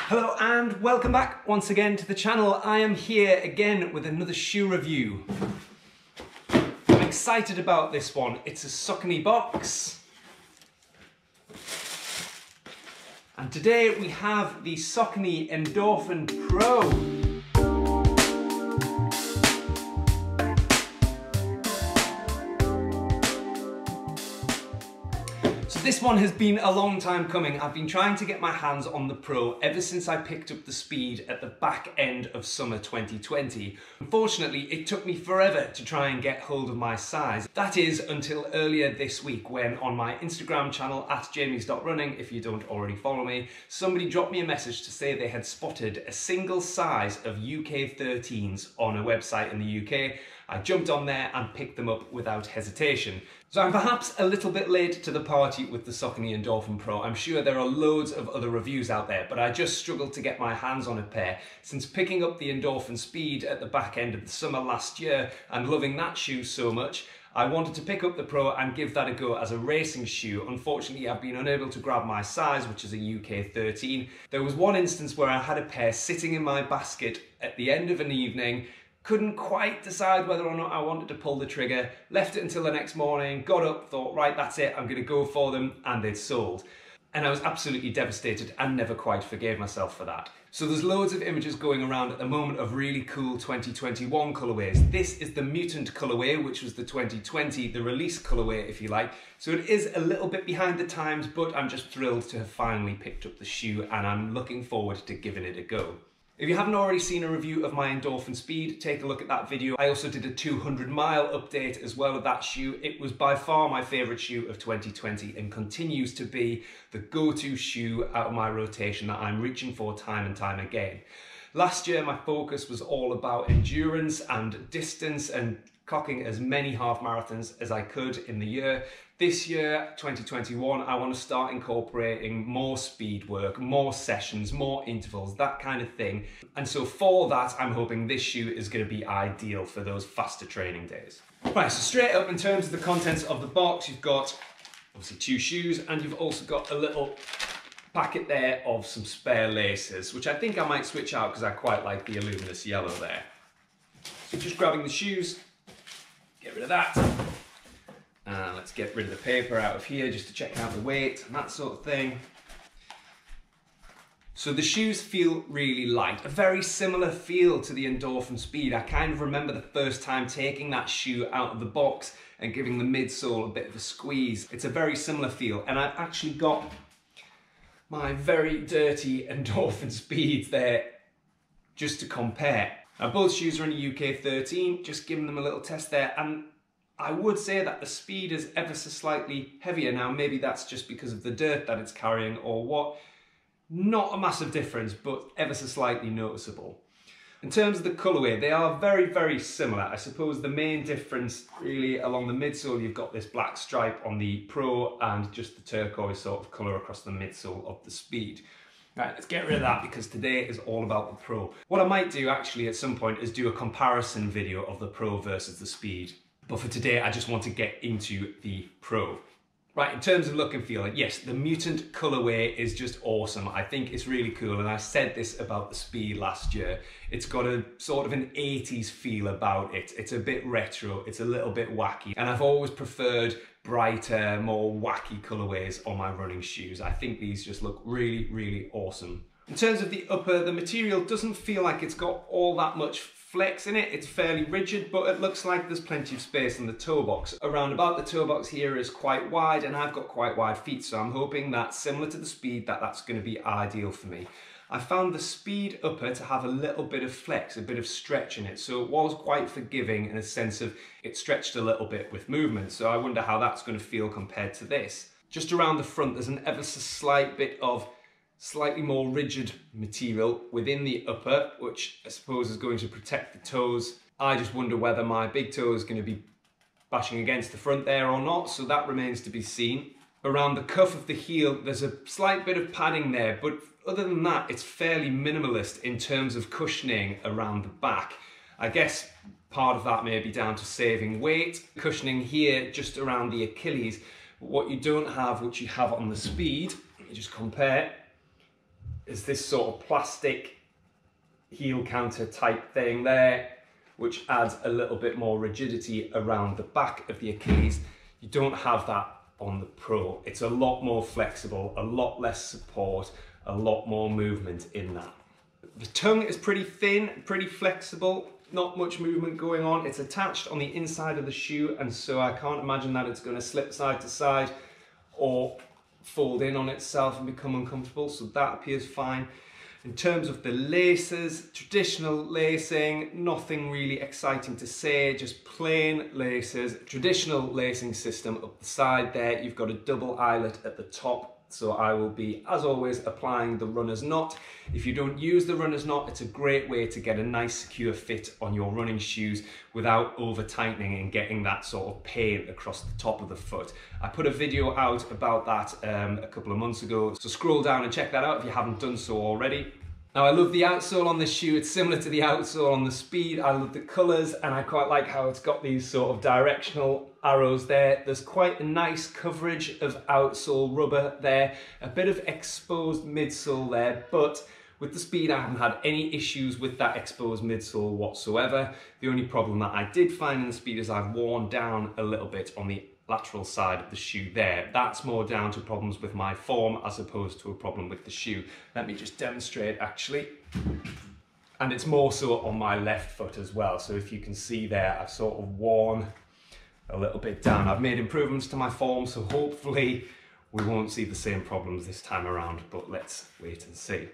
Hello and welcome back once again to the channel. I am here again with another shoe review. I'm excited about this one. It's a SAUCONY box. And today we have the SAUCONY Endorphin Pro. This one has been a long time coming. I've been trying to get my hands on the Pro ever since I picked up the Speed at the back end of summer 2020. Unfortunately, it took me forever to try and get hold of my size. That is until earlier this week when on my Instagram channel @jamies.running, if you don't already follow me, somebody dropped me a message to say they had spotted a single size of UK 13s on a website in the UK. I jumped on there and picked them up without hesitation. So I'm perhaps a little bit late to the party with the SAUCONY Endorphin Pro. I'm sure there are loads of other reviews out there, but I just struggled to get my hands on a pair. Since picking up the Endorphin Speed at the back end of the summer last year and loving that shoe so much, I wanted to pick up the Pro and give that a go as a racing shoe. Unfortunately, I've been unable to grab my size, which is a UK 13. There was one instance where I had a pair sitting in my basket at the end of an evening, couldn't quite decide whether or not I wanted to pull the trigger, left it until the next morning, got up, thought, right, that's it, I'm gonna go for them, and they'd sold. And I was absolutely devastated and never quite forgave myself for that. So there's loads of images going around at the moment of really cool 2021 colourways. This is the Mutant colourway, which was the 2020, the release colourway, if you like. So it is a little bit behind the times, but I'm just thrilled to have finally picked up the shoe and I'm looking forward to giving it a go. If you haven't already seen a review of my Endorphin Speed, take a look at that video. I also did a 200-mile update as well of that shoe. It was by far my favourite shoe of 2020 and continues to be the go-to shoe out of my rotation that I'm reaching for time and time again. Last year, my focus was all about endurance and distance and cocking as many half marathons as I could in the year. This year, 2021, I want to start incorporating more speed work, more sessions, more intervals, that kind of thing. And so for that, I'm hoping this shoe is going to be ideal for those faster training days. Right, so straight up in terms of the contents of the box, you've got obviously two shoes and you've also got a little packet there of some spare laces, which I think I might switch out because I quite like the luminous yellow there. So just grabbing the shoes, get rid of that. And let's get rid of the paper out of here just to check out the weight and that sort of thing. So the shoes feel really light, a very similar feel to the Endorphin Speed. I kind of remember the first time taking that shoe out of the box and giving the midsole a bit of a squeeze. It's a very similar feel. And I've actually got my very dirty Endorphin Speeds there just to compare. Now both shoes are in a UK 13, just giving them a little test there. And I would say that the Speed is ever so slightly heavier now. Maybe that's just because of the dirt that it's carrying or what. Not a massive difference, but ever so slightly noticeable. In terms of the colourway, they are very, very similar. I suppose the main difference really along the midsole, you've got this black stripe on the Pro and just the turquoise sort of colour across the midsole of the Speed. Right, let's get rid of that because today is all about the Pro. What I might do actually at some point is do a comparison video of the Pro versus the Speed. But for today, I just want to get into the Pro. Right, in terms of look and feel, yes, the Mutant colourway is just awesome. I think it's really cool, and I said this about the Speed last year. It's got a sort of an 80s feel about it. It's a bit retro, it's a little bit wacky, and I've always preferred brighter, more wacky colourways on my running shoes. I think these just look really, really awesome. In terms of the upper, the material doesn't feel like it's got all that much flex in it. It's fairly rigid, but it looks like there's plenty of space in the toe box. Around about the toe box here is quite wide, and I've got quite wide feet, so I'm hoping that similar to the Speed, that's going to be ideal for me. I found the Speed upper to have a little bit of flex, a bit of stretch in it, so it was quite forgiving in a sense of it stretched a little bit with movement, so I wonder how that's going to feel compared to this. Just around the front, there's an ever so slight bit of slightly more rigid material within the upper, which I suppose is going to protect the toes. I just wonder whether my big toe is going to be bashing against the front there or not, so that remains to be seen. Around the cuff of the heel, there's a slight bit of padding there, but other than that, it's fairly minimalist in terms of cushioning around the back. I guess part of that may be down to saving weight. Cushioning here just around the Achilles. But what you don't have, which you have on the Speed, let me just compare, is this sort of plastic heel counter type thing there, which adds a little bit more rigidity around the back of the Achilles. You don't have that on the Pro. It's a lot more flexible, a lot less support, a lot more movement in that. The tongue is pretty thin, pretty flexible, not much movement going on. It's attached on the inside of the shoe, and so I can't imagine that it's going to slip side to side or fold in on itself and become uncomfortable, so that appears fine. In terms of the laces, traditional lacing, nothing really exciting to say, just plain laces. Traditional lacing system up the side there, you've got a double eyelet at the top. So I will be, as always, applying the runner's knot. If you don't use the runner's knot, it's a great way to get a nice secure fit on your running shoes without over tightening and getting that sort of pain across the top of the foot. I put a video out about that a couple of months ago, so scroll down and check that out if you haven't done so already. Now I love the outsole on this shoe. It's similar to the outsole on the Speed. I love the colours, and I quite like how it's got these sort of directional arrows there. There's quite a nice coverage of outsole rubber there, a bit of exposed midsole there, but with the Speed I haven't had any issues with that exposed midsole whatsoever. The only problem that I did find in the Speed is I've worn down a little bit on the lateral side of the shoe there. That's more down to problems with my form as opposed to a problem with the shoe. Let me just demonstrate actually. And it's more so on my left foot as well. So if you can see there, I've sort of worn a little bit down. I've made improvements to my form, so hopefully we won't see the same problems this time around, but let's wait and see.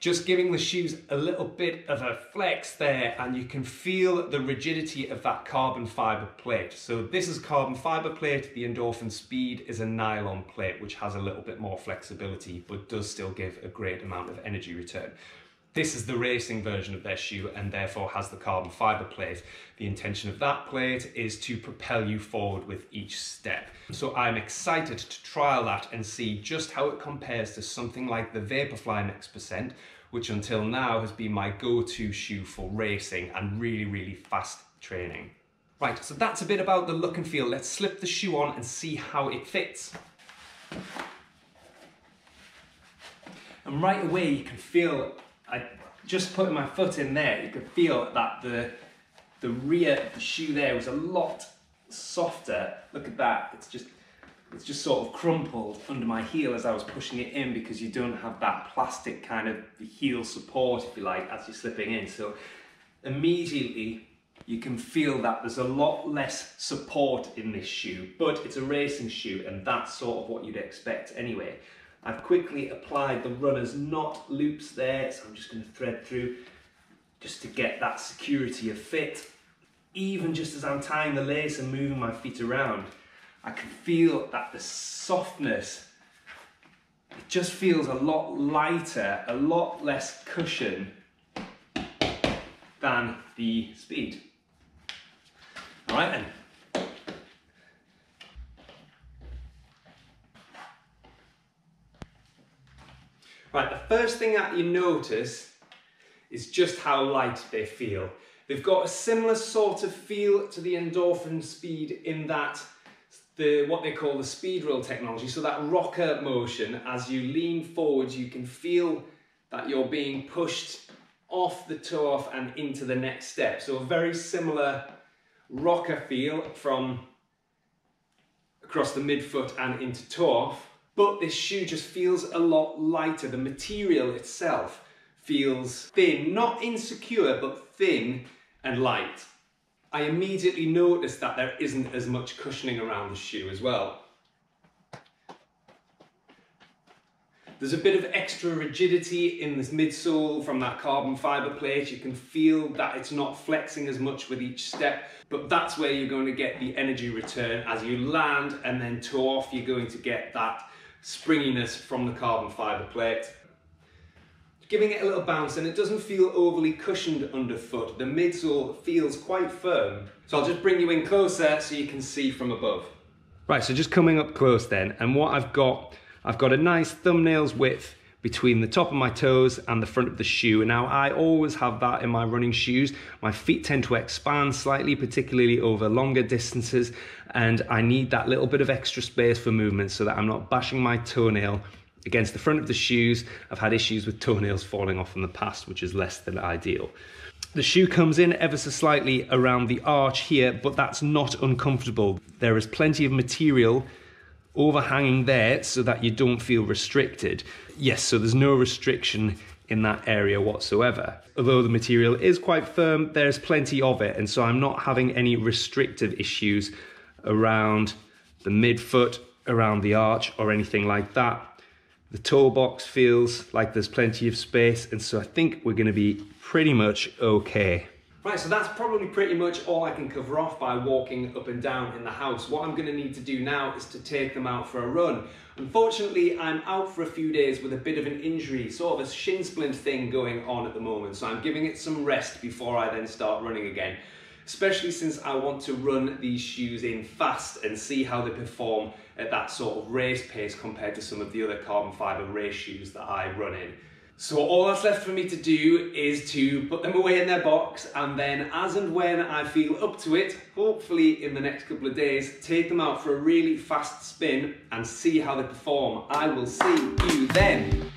Just giving the shoes a little bit of a flex there, and you can feel the rigidity of that carbon fiber plate. So this is carbon fiber plate. The Endorphin Speed is a nylon plate, which has a little bit more flexibility, but does still give a great amount of energy return. This is the racing version of their shoe and therefore has the carbon fiber plate. The intention of that plate is to propel you forward with each step. So I'm excited to trial that and see just how it compares to something like the Vaporfly Next Percent, which until now has been my go-to shoe for racing and really, really fast training. Right, so that's a bit about the look and feel. Let's slip the shoe on and see how it fits. And right away you can feel, I just putting my foot in there, you could feel that the rear of the shoe there was a lot softer. Look at that, it's just sort of crumpled under my heel as I was pushing it in, because you don't have that plastic kind of heel support, if you like, as you're slipping in. So immediately you can feel that there's a lot less support in this shoe, but it's a racing shoe and that's sort of what you'd expect anyway. I've quickly applied the runner's knot loops there, so I'm just going to thread through just to get that security of fit. Even just as I'm tying the lace and moving my feet around, I can feel that the softness, it just feels a lot lighter, a lot less cushion than the Speed. All right then. Right, the first thing that you notice is just how light they feel. They've got a similar sort of feel to the Endorphin Speed in that what they call the speed roll technology, so that rocker motion, as you lean forwards, you can feel that you're being pushed off the toe off and into the next step. So a very similar rocker feel from across the midfoot and into toe off. But this shoe just feels a lot lighter. The material itself feels thin, not insecure, but thin and light. I immediately noticed that there isn't as much cushioning around the shoe as well. There's a bit of extra rigidity in this midsole from that carbon fiber plate. You can feel that it's not flexing as much with each step, but that's where you're going to get the energy return. As you land and then toe off, you're going to get that springiness from the carbon fiber plate. Giving it a little bounce, and it doesn't feel overly cushioned underfoot. The midsole feels quite firm. So I'll just bring you in closer so you can see from above. Right, so just coming up close then, and what I've got a nice thumbnail's width between the top of my toes and the front of the shoe. Now I always have that in my running shoes. My feet tend to expand slightly, particularly over longer distances, and I need that little bit of extra space for movement so that I'm not bashing my toenail against the front of the shoes. I've had issues with toenails falling off in the past, which is less than ideal. The shoe comes in ever so slightly around the arch here, but that's not uncomfortable. There is plenty of material overhanging there so that you don't feel restricted. Yes, so there's no restriction in that area whatsoever. Although the material is quite firm, there's plenty of it, and so I'm not having any restrictive issues around the midfoot, around the arch, or anything like that. The toe box feels like there's plenty of space, and so I think we're gonna be pretty much okay. Right, so that's probably pretty much all I can cover off by walking up and down in the house. What I'm gonna need to do now is to take them out for a run. Unfortunately, I'm out for a few days with a bit of an injury, sort of a shin splint thing going on at the moment, so I'm giving it some rest before I then start running again. Especially since I want to run these shoes in fast and see how they perform at that sort of race pace compared to some of the other carbon fibre race shoes that I run in. So all that's left for me to do is to put them away in their box, and then as and when I feel up to it, hopefully in the next couple of days, take them out for a really fast spin and see how they perform. I will see you then.